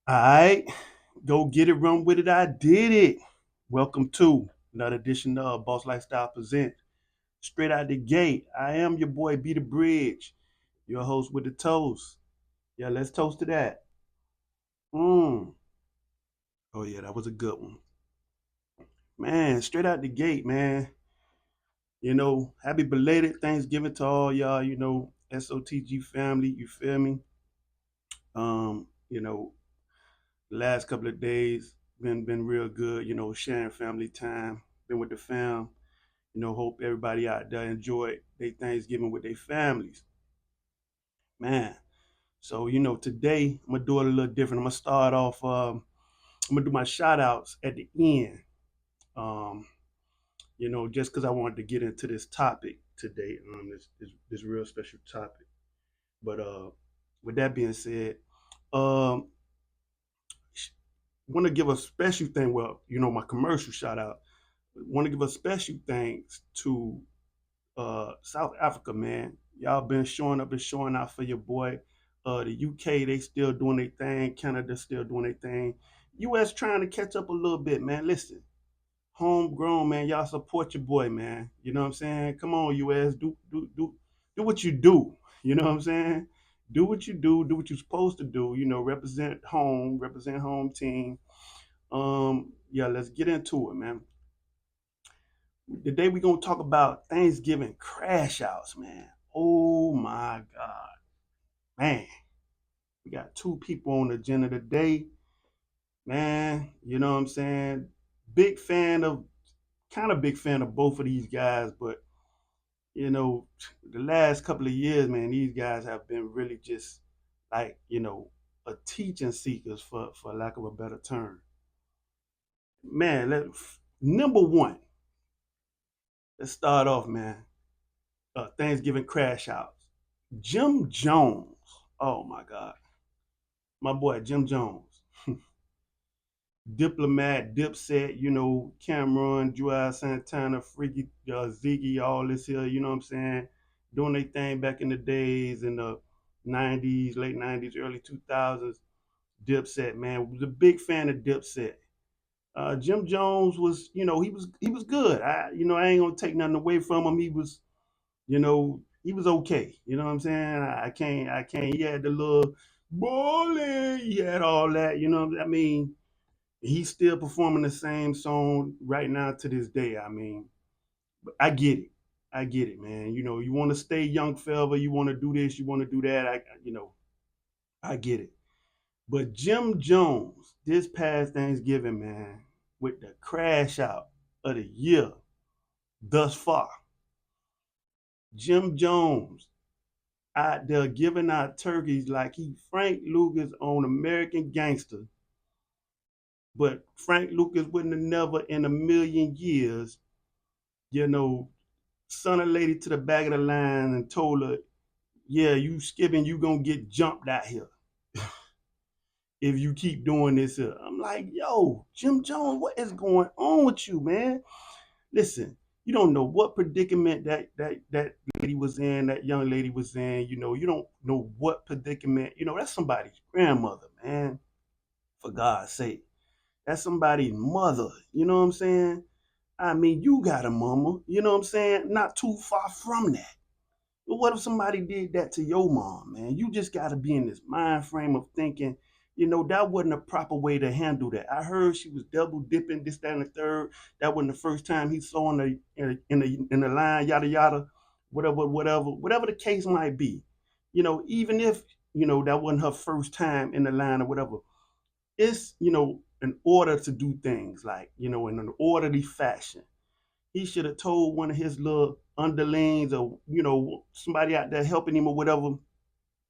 All right, go get it, run with it. I did it. Welcome to another edition of Boss Lifestyle Present. Straight out the gate, I am your boy B the Bridge, your host with the toast. Yeah, let's toast to that. Mm. Oh yeah, that was a good one, man. Straight out the gate, man. Happy belated Thanksgiving to all y'all. SOTG family. You feel me? Um, you know, the last couple of days been real good. Sharing family time. Been with the fam. Hope everybody out there enjoyed their Thanksgiving with their families. Man, so today I'm gonna do it a little different. I'm gonna start off. I'm gonna do my shout outs at the end. Um, just because I wanted to get into this topic today. This real special topic. But with that being said, um, want to give a special thing. Well, my commercial shout out. Want to give a special thanks to South Africa, man. Y'all been showing up and showing out for your boy. The UK, they still doing their thing. Canada still doing their thing. US trying to catch up a little bit, man. Listen, homegrown, man. Y'all support your boy, man. You know what I'm saying? Come on, US, do what you do. You know what I'm saying? Do what you do. Do what you're supposed to do. Represent home team. Yeah, let's get into it, man. Today we're gonna talk about Thanksgiving crash outs, man. Oh my God, man. We got two people on the agenda today, man. You know what I'm saying? Big fan of, kind of big fan of both of these guys, but you know, the last couple of years, man, these guys have been really just like, a teaching seekers for lack of a better term. Man, number one, let's start off, man. Thanksgiving crash outs. Jim Jones. Oh my God. My boy Jim Jones. Diplomat, Dipset, Cameron, Joel Santana, Freaky Ziggy, all this here, you know what I'm saying? Doing their thing back in the days in the 90s, late 90s, early 2000s. Dipset, man, was a big fan of Dipset. Jim Jones was, he was good. I ain't gonna take nothing away from him. He was okay. You know what I'm saying? I can't. He had the little bowling. He had all that. I mean, he's still performing the same song right now to this day. I mean, but I get it. I get it, man. You want to stay young forever. You want to do this. You want to do that. I get it. But Jim Jones, this past Thanksgiving, man, with the crash out of the year thus far, Jim Jones out there giving out turkeys like he Frank Lucas on American Gangster. But Frank Lucas wouldn't have never in a million years, you know, sent a lady to the back of the line and told her, yeah, you skipping, you gonna get jumped out here if you keep doing this here. I'm like, yo, Jim Jones, what is going on with you, man? Listen, you don't know what predicament that lady was in, that young lady was in. You don't know what predicament. That's somebody's grandmother, man. For God's sake, that's somebody's mother. You know what I'm saying? I mean, you got a mama. You know what I'm saying? Not too far from that. But what if somebody did that to your mom, man? You just got to be in this mind frame of thinking, that wasn't a proper way to handle that. I heard she was double dipping, this, that, and the third. That wasn't the first time he saw in the line, yada yada, whatever the case might be. Even if that wasn't her first time in the line or whatever, it's in order to do things like in an orderly fashion. He should have told one of his little underlings or somebody out there helping him or whatever,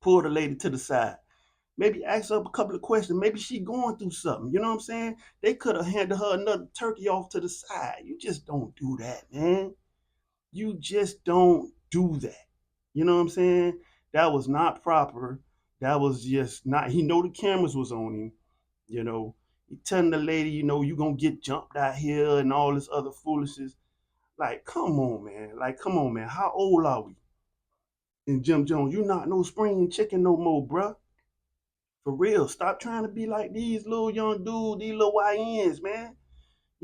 pull the lady to the side. Maybe ask her a couple of questions. Maybe she going through something. You know what I'm saying? They could have handed her another turkey off to the side. You just don't do that, man. You just don't do that. You know what I'm saying? That was not proper. That was just not. He know the cameras was on him. You know, he telling the lady, you gonna get jumped out here and all this other foolishness. Like, come on, man. Like, come on, man. How old are we? And Jim Jones, you not no spring chicken no more, bruh. For real, stop trying to be like these little young dudes, these little YNs, man.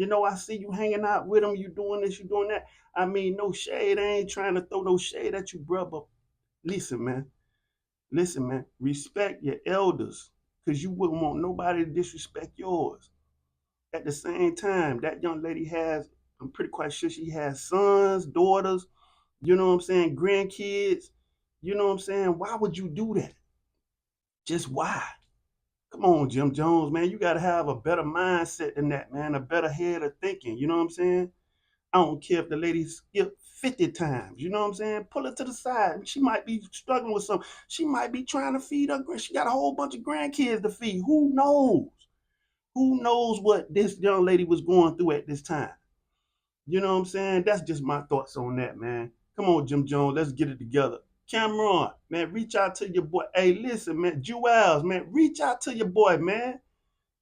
I see you hanging out with them, you doing this, you doing that. I mean, no shade. I ain't trying to throw no shade at you, bro. But listen, man. Listen, man. Respect your elders, because you wouldn't want nobody to disrespect yours. At the same time, that young lady has, I'm pretty quite sure she has sons, daughters, grandkids. Why would you do that? Just why? Come on, Jim Jones, man. You got to have a better mindset than that, man. A better head of thinking. You know what I'm saying? I don't care if the lady skipped 50 times. You know what I'm saying? Pull her to the side. She might be struggling with something. She might be trying to feed her. She got a whole bunch of grandkids to feed. Who knows? Who knows what this young lady was going through at this time? You know what I'm saying? That's just my thoughts on that, man. Come on, Jim Jones. Let's get it together. Cameron, man, reach out to your boy. Hey, listen, man. Jewels, man, reach out to your boy, man.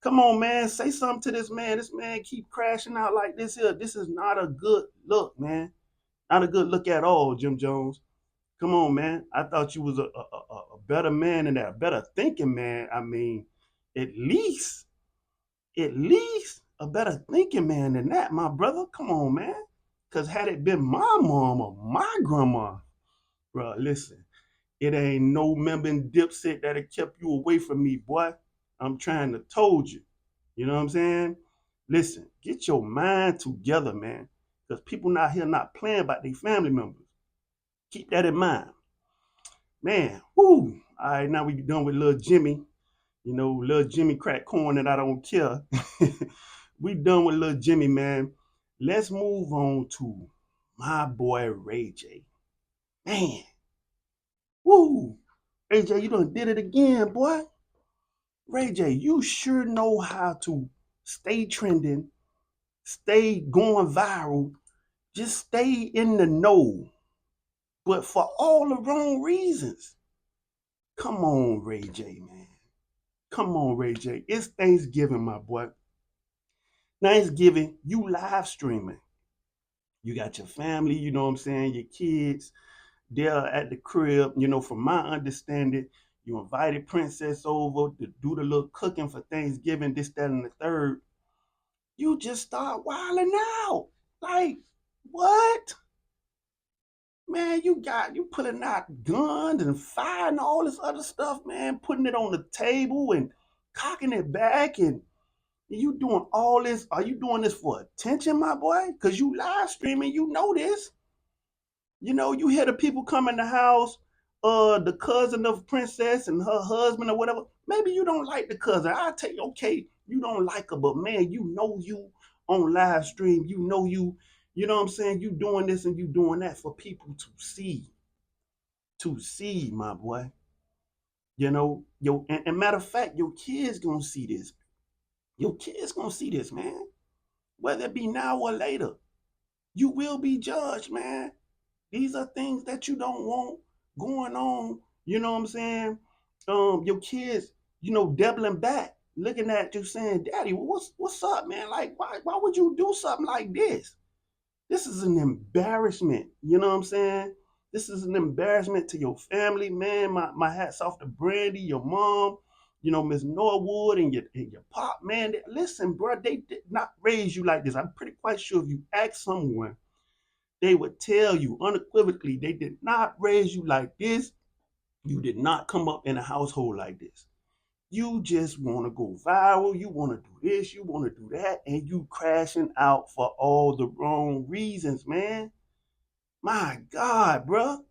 Come on, man. Say something to this man. This man keep crashing out like this here. This is not a good look, man. Not a good look at all, Jim Jones. Come on, man. I thought you was a better man than that, a better thinking man. I mean, at least, at least a better thinking man than that, my brother. Come on, man. Because had it been my mom or my grandma, bro, listen, it ain't no member in Dipset that have kept you away from me, boy. I'm trying to told you. You know what I'm saying? Listen, get your mind together, man. Because people not here not playing about their family members. Keep that in mind. Man, whoo. All right, now we done with little Jimmy. Little Jimmy crack corn that I don't care. We done with little Jimmy, man. Let's move on to my boy Ray J. Man, woo. Ray J, you done did it again, boy. Ray J, you sure know how to stay trending, stay going viral, just stay in the know, but for all the wrong reasons. Come on, Ray J, man. Come on, Ray J. It's Thanksgiving, my boy. Thanksgiving, you live streaming. You got your family, you know what I'm saying, your kids, they're at the crib. From my understanding, you invited Princess over to do the little cooking for Thanksgiving, this, that, and the third. You just start wilding out. Like, what? Man, you pulling out guns and fire and all this other stuff, man, putting it on the table and cocking it back, and you doing all this. Are you doing this for attention, my boy? Because you live streaming, you know this. You hear the people come in the house, the cousin of Princess and her husband or whatever. Maybe you don't like the cousin. I'll tell you, okay, you don't like her, but man, you on live stream, you know what I'm saying? You doing this and you doing that for people to see. To see, my boy. And matter of fact, your kids gonna see this. Your kids gonna see this, man. Whether it be now or later. You will be judged, man. These are things that you don't want going on. You know what I'm saying? Your kids, doubling back, looking at you saying, "Daddy, what's up, man? Like, why would you do something like this? This is an embarrassment." You know what I'm saying? This is an embarrassment to your family, man. My hats off to Brandy, your mom, Miss Norwood and your pop, man. Listen, bro, they did not raise you like this. I'm pretty quite sure if you ask someone, they would tell you unequivocally they did not raise you like this. You did not come up in a household like this. You just want to go viral. You want to do this. You want to do that. And you crashing out for all the wrong reasons, man. My God, bro.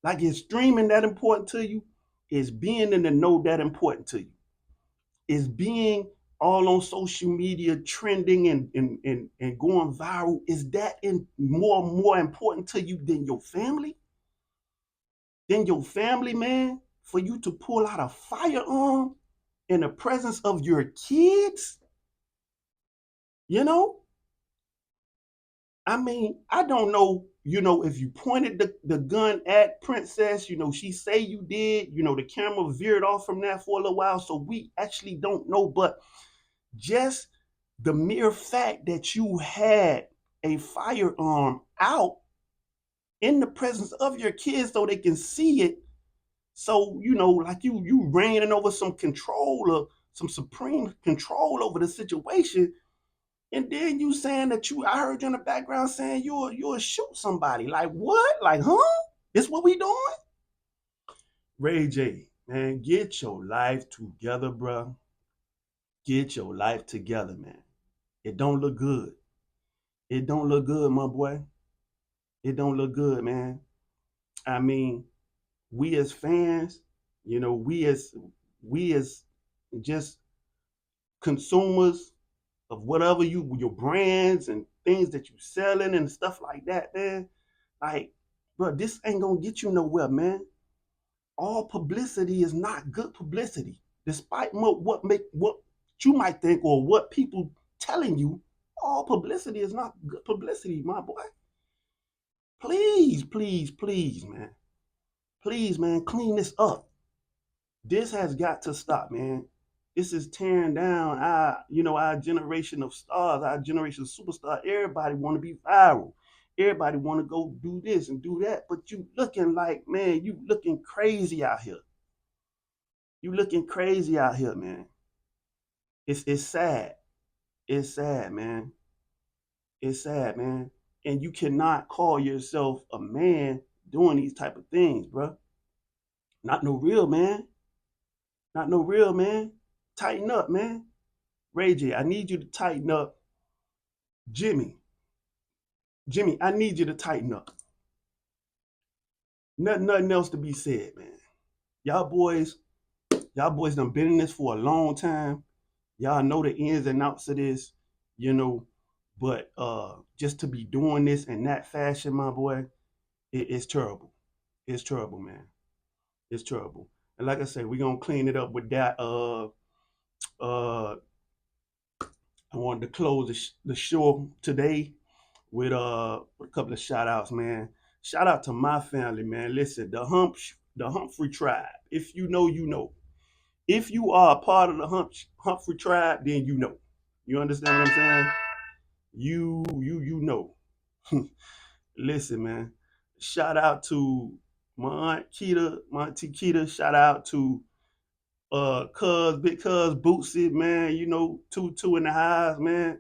Like, is streaming that important to you? Is being in the know that important to you? Is being all on social media trending and going viral, is that more important to you than your family? Than your family, man? For you to pull out a firearm in the presence of your kids? You know? I mean, I don't know, if you pointed the gun at Princess, she say you did, the camera veered off from that for a little while, so we actually don't know, but just the mere fact that you had a firearm out in the presence of your kids so they can see it, So, like you reigning over some control or some supreme control over the situation. And then you saying that I heard you in the background saying you'll shoot somebody. Like what? Like, huh? This what we doing? Ray J, man, get your life together, bro. Get your life together, man. It don't look good. It don't look good, my boy. It don't look good, man. I mean, we as fans, we as just consumers of whatever your brands and things that you selling and stuff like that, man. Like, bro, this ain't gonna get you nowhere, man. All publicity is not good publicity, despite what you might think or what people telling you. All publicity is not good publicity, my boy. Please, please, please, man. Please, man, clean this up. This has got to stop, man. This is tearing down our generation of stars, our generation of superstars. Everybody want to be viral. Everybody want to go do this and do that. But you looking like, man, you looking crazy out here. You looking crazy out here, man. It's sad. It's sad, man. It's sad, man. And you cannot call yourself a man doing these type of things, bro. Not no real man. Not no real man. Tighten up, man. Ray J, I need you to tighten up. Jimmy, Jimmy, I need you to tighten up. Nothing else to be said, man. Y'all boys, y'all boys done been in this for a long time. Y'all know the ins and outs of this, you know. But just to be doing this in that fashion, my boy, it's terrible. It's terrible, man. It's terrible. And like I said, we're gonna clean it up with that. I wanted to close the show today with a couple of shout outs, man. Shout out to my family, man. Listen, the Humphrey tribe. If you know, you know. If you are a part of the Humphrey tribe, then you know. You understand what I'm saying? You know. Listen, man. Shout out to my aunt Keita, my auntie Keita. Shout out to big cuz Bootsy, man. Two in the highs, man.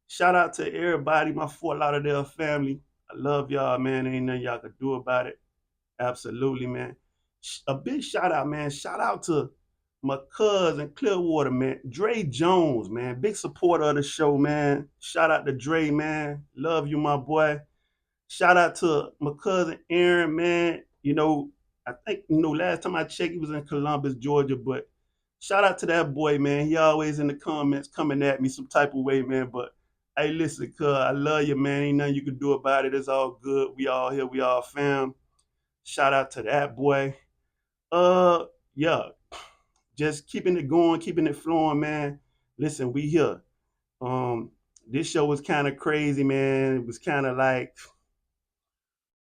Shout out to everybody, my Fort Lauderdale family. I love y'all, man. Ain't nothing y'all can do about it. Absolutely, man. A big shout out, man. Shout out to my cousin Clearwater, man. Dre Jones, man. Big supporter of the show, man. Shout out to Dre, man. Love you, my boy. Shout out to my cousin Aaron, man. I think, last time I checked, he was in Columbus, Georgia, but shout out to that boy, man. He always in the comments coming at me some type of way, man. But hey, listen, cuz, I love you, man. Ain't nothing you can do about it. It's all good. We all here. We all fam. Shout out to that boy. Uh, yeah, just keeping it going, keeping it flowing, man. Listen, we here. Um, this show was kind of crazy, man. It was kind of like,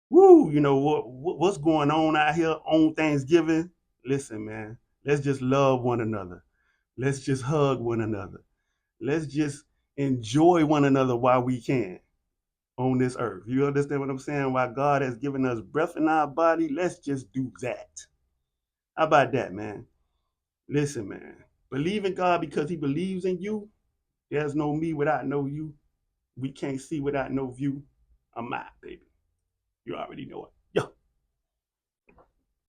woo, what's going on out here on Thanksgiving? Listen, man, let's just love one another. Let's just hug one another. Let's just enjoy one another while we can on this earth. You understand what I'm saying? While God has given us breath in our body, let's just do that. How about that, man? Listen, man. Believe in God because He believes in you. There's no me without no you. We can't see without no view. I'm out, baby. You already know it.